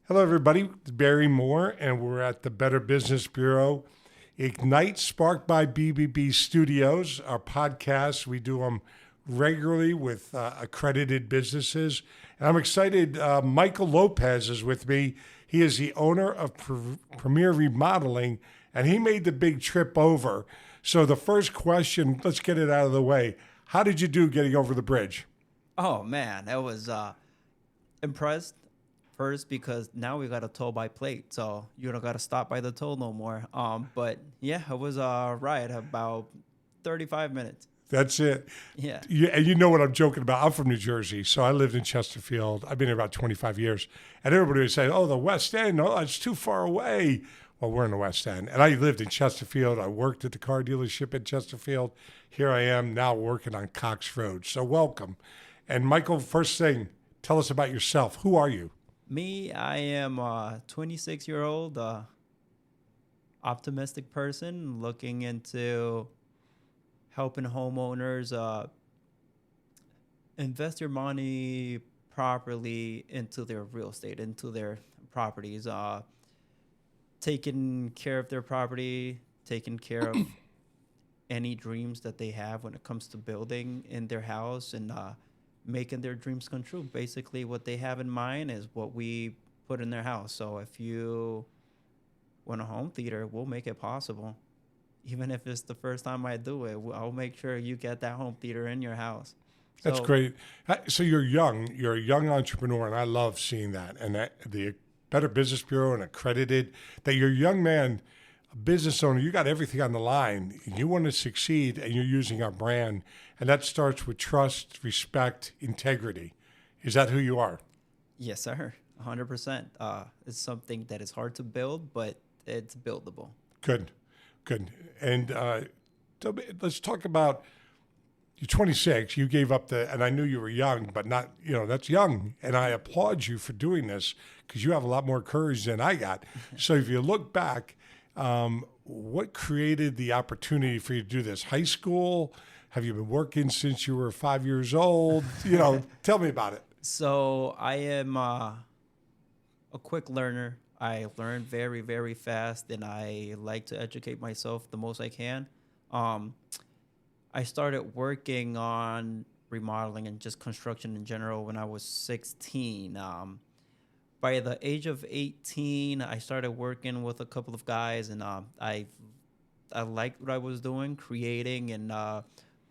Hello, everybody. It's Barry Moore, and we're at the Better Business Bureau Ignite, sparked by BBB Studios. Our podcasts, we do them regularly with accredited businesses. And I'm excited. Michael Lopez is with me. He is the owner of Premiere Remodeling, and he made the big trip over. So the first question, let's get it out of the way. How did you do getting over the bridge? Oh man, I was impressed first because now we got a toll by plate, so you don't got to stop by the toll no more. But yeah, it was a ride about 35 minutes. That's it. Yeah. And you know what I'm joking about. I'm from New Jersey, so I lived in Chesterfield. I've been here about 25 years. And everybody would say, oh, the West End, oh, it's too far away. Well, we're in the West End. And I lived in Chesterfield. I worked at the car dealership in Chesterfield. Here I am now working on Cox Road. So welcome. And Michael, first thing, tell us about yourself. Who are you? Me, I am a 26-year-old optimistic person looking into helping homeowners invest their money properly into their real estate, into their properties, taking care of their property, taking care of any dreams that they have when it comes to building in their house, and making their dreams come true. Basically, what they have in mind is what we put in their house. So if you want a home theater, we'll make it possible. Even if it's the first time I do it, I'll make sure you get that home theater in your house. That's great. So you're young. You're a young entrepreneur, and I love seeing that. And that the Better Business Bureau and accredited, that you're a young man, a business owner, you got everything on the line. And you want to succeed, and you're using our brand. And that starts with trust, respect, integrity. Is that who you are? Yes, sir. 100%. It's something that is hard to build, but it's buildable. Good. And let's talk about, you're 26. You gave up and I knew you were young, but not, that's young. And I applaud you for doing this because you have a lot more courage than I got. So if you look back, what created the opportunity for you to do this? High school? Have you been working since you were 5 years old? Tell me about it. So I am a quick learner. I learn very, very fast, and I like to educate myself the most I can. I started working on remodeling and just construction in general when I was 16. By the age of 18, I started working with a couple of guys, and I liked what I was doing, creating and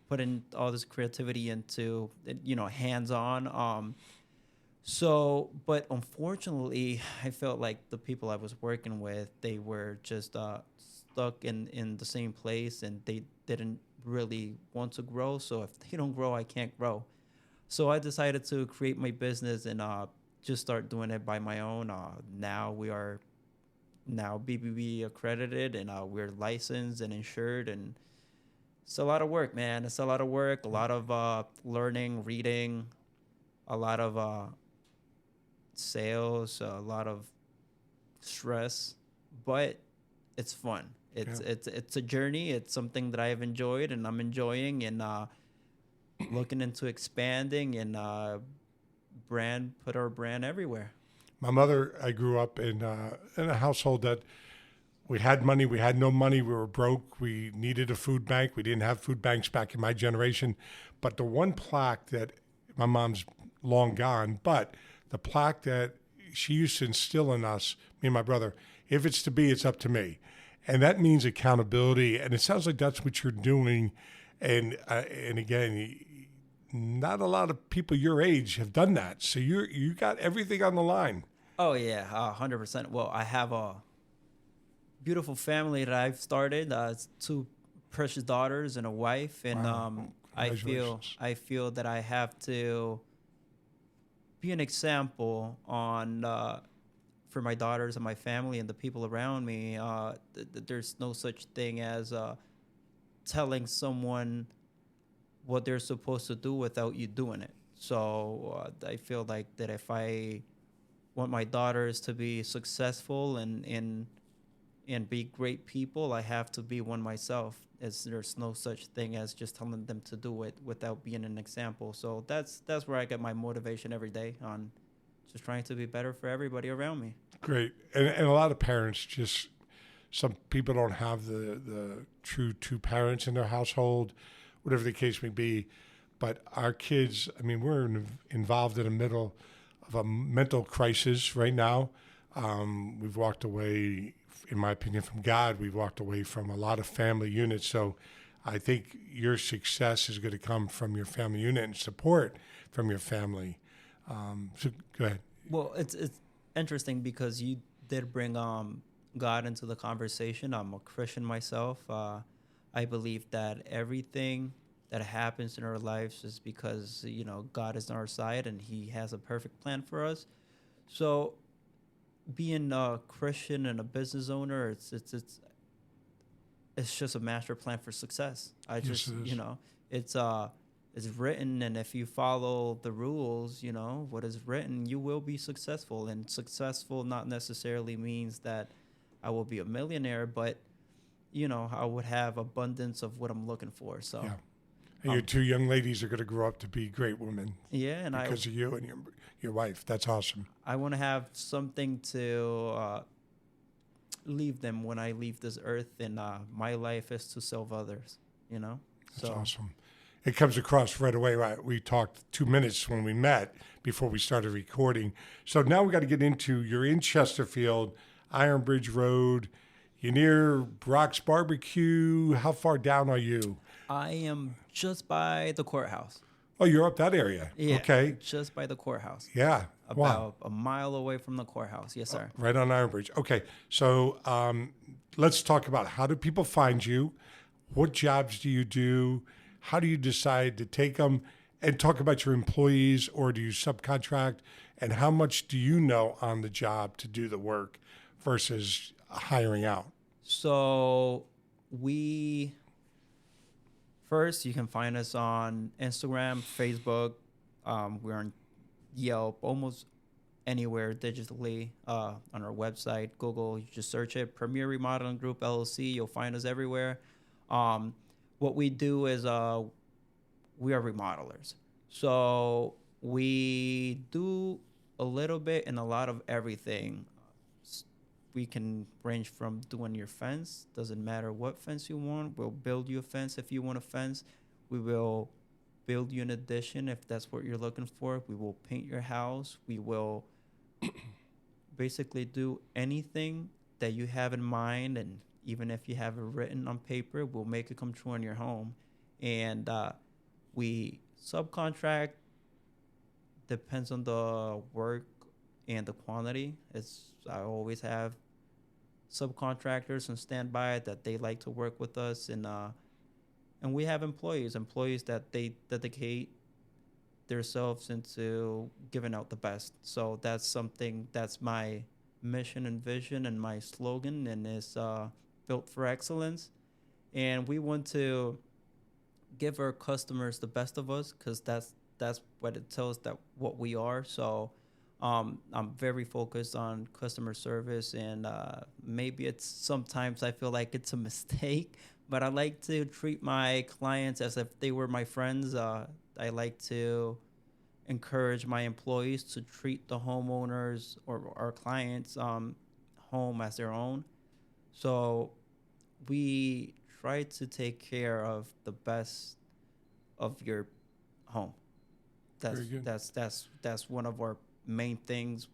putting all this creativity into, hands-on. But unfortunately, I felt like the people I was working with, they were just stuck in the same place, and they didn't really want to grow. So if they don't grow, I can't grow. So I decided to create my business and just start doing it by my own. Now we are BBB accredited, and we're licensed and insured, and it's a lot of work, man. It's a lot of work, a lot of learning, reading, a lot of sales, a lot of stress, but it's fun. It's a journey. It's something that I have enjoyed and I'm enjoying, and looking into expanding and put our brand everywhere. My mother, I grew up in a household that we had money, we had no money, we were broke, we needed a food bank. We didn't have food banks back in my generation. But the one plaque that my mom's long gone, but the plaque that she used to instill in us, me and my brother, if it's to be, it's up to me. And that means accountability. And it sounds like that's what you're doing. And again, not a lot of people your age have done that. So you got everything on the line. Oh, yeah, 100%. Well, I have a beautiful family that I've started. It's 2 precious daughters and a wife. And Wow. I feel that I have to be an example for my daughters and my family and the people around me. There's no such thing as telling someone what they're supposed to do without you doing it. So I feel like that if I want my daughters to be successful and be great people, I have to be one myself. There's no such thing as just telling them to do it without being an example. So that's where I get my motivation every day on just trying to be better for everybody around me. Great. And a lot of parents just, some people don't have the true two parents in their household, whatever the case may be. But our kids, I mean, we're involved in the middle of a mental crisis right now. We've walked away, in my opinion, from God. We've walked away from a lot of family units. So I think your success is going to come from your family unit and support from your family. So go ahead. Well, it's interesting because you did bring God into the conversation. I'm a Christian myself. I believe that everything that happens in our lives is because, you know, God is on our side and he has a perfect plan for us. So being a Christian and a business owner, it's just a master plan for success. You know, it's written, and if you follow the rules, you know, what is written, you will be successful. And successful not necessarily means that I will be a millionaire, but, you know, I would have abundance of what I'm looking for. So, yeah. And your two young ladies are going to grow up to be great women. Yeah, and because of you and your wife. That's awesome. I want to have something to leave them when I leave this earth, and my life is to serve others, you know? That's awesome. It comes across right away. Right? We talked 2 minutes when we met before we started recording. So now we got to get into, you're in Chesterfield, Iron Bridge Road. You're near Brock's Barbecue. How far down are you? I am just by the courthouse. Oh, you're up that area. Yeah, okay. Just by the courthouse. Yeah. About a mile away from the courthouse. Yes, sir. Right on Iron Bridge. Okay. So let's talk about, how do people find you? What jobs do you do? How do you decide to take them? And talk about your employees, or do you subcontract? And how much do you know on the job to do the work versus hiring out? So first, you can find us on Instagram, Facebook. We're on Yelp, almost anywhere digitally, on our website, Google. You just search it, Premiere Remodeling Group LLC. You'll find us everywhere. What we do is we are remodelers. So we do a little bit and a lot of everything. We can range from doing your fence. Doesn't matter what fence you want. We'll build you a fence if you want a fence. We will build you an addition if that's what you're looking for. We will paint your house. We will basically do anything that you have in mind. And even if you have it written on paper, we'll make it come true in your home. And we subcontract. Depends on the work and the quantity. I always have subcontractors on standby that they like to work with us, and we have employees that they dedicate themselves into giving out the best. So that's my mission and vision and my slogan, and it's built for excellence. And we want to give our customers the best of us, because that's what it tells that what we are. So I'm very focused on customer service, and maybe it's sometimes I feel like it's a mistake, but I like to treat my clients as if they were my friends. I like to encourage my employees to treat the homeowners or our clients' home as their own. So we try to take care of the best of your home. That's one of our main things.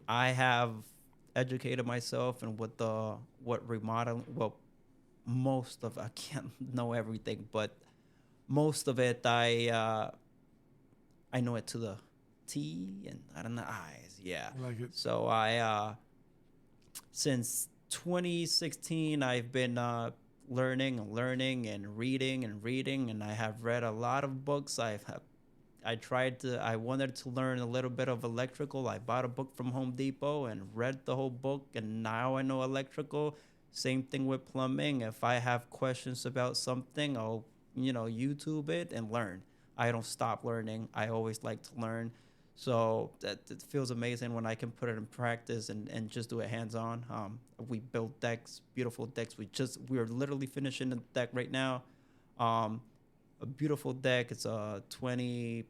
I have educated myself in what remodeling. Well, most of, I can't know everything, but most of it I know it to the T and I don't know I's. Yeah, I like it. So I since 2016 I've been learning and reading, and I have read a lot of books. I wanted to learn a little bit of electrical. I bought a book from Home Depot and read the whole book, and now I know electrical. Same thing with plumbing. If I have questions about something, I'll YouTube it and learn. I don't stop learning. I always like to learn. So it feels amazing when I can put it in practice and just do it hands-on. We build decks, beautiful decks. We're literally finishing the deck right now. A beautiful deck. It's a 20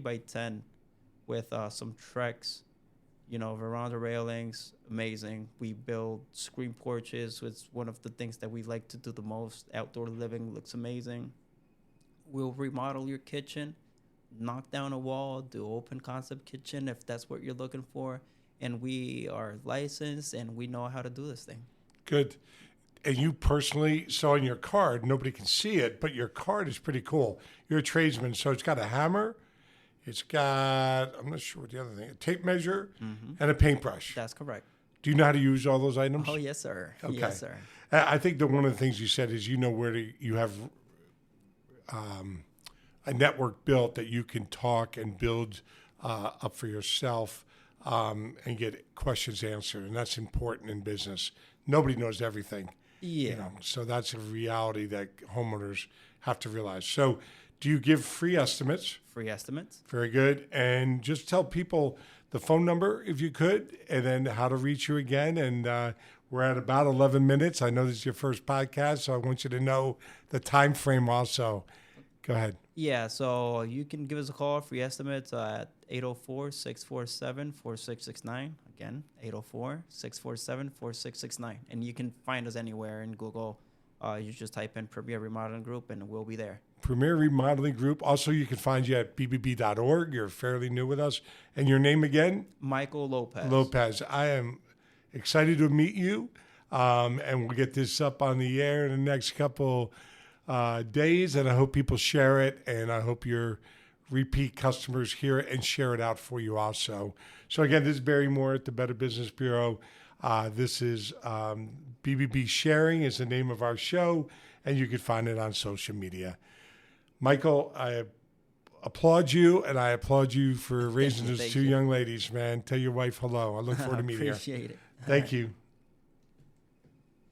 by 10 with some Trex, veranda railings, amazing. We build screen porches, which is one of the things that we like to do the most. Outdoor living looks amazing. We'll remodel your kitchen, knock down a wall, do open concept kitchen if that's what you're looking for. And we are licensed and we know how to do this thing. Good. And you personally, so on your card, nobody can see it, but your card is pretty cool. You're a tradesman, so it's got a hammer, it's got, I'm not sure what the other thing, a tape measure, and a paintbrush. That's correct. Do you know how to use all those items? Oh, yes, sir. Okay. Yes, sir. I think that one of the things you said is you have a network built that you can talk and build up for yourself and get questions answered, and that's important in business. Nobody knows everything. Yeah. So that's a reality that homeowners have to realize. So do you give free estimates? Free estimates. Very good. And just tell people the phone number, if you could, and then how to reach you again. And we're at about 11 minutes. I know this is your first podcast, so I want you to know the time frame also. Go ahead. Yeah, so you can give us a call, free estimates at 804-647-4669. Again, 804-647-4669. And you can find us anywhere in Google. You just type in Premiere Remodeling Group and we'll be there. Premiere Remodeling Group. Also, you can find you at bbb.org. You're fairly new with us. And your name again? Michael Lopez. Lopez. I am excited to meet you. And we'll get this up on the air in the next couple days. And I hope people share it. And I hope your repeat customers hear it and share it out for you also. So again, this is Barry Moore at the Better Business Bureau. This is BBB Sharing is the name of our show, and you can find it on social media. Michael, I applaud you, and I applaud you for raising those two young ladies, man. Tell your wife hello. I look forward to meeting her. Appreciate it. Thank you.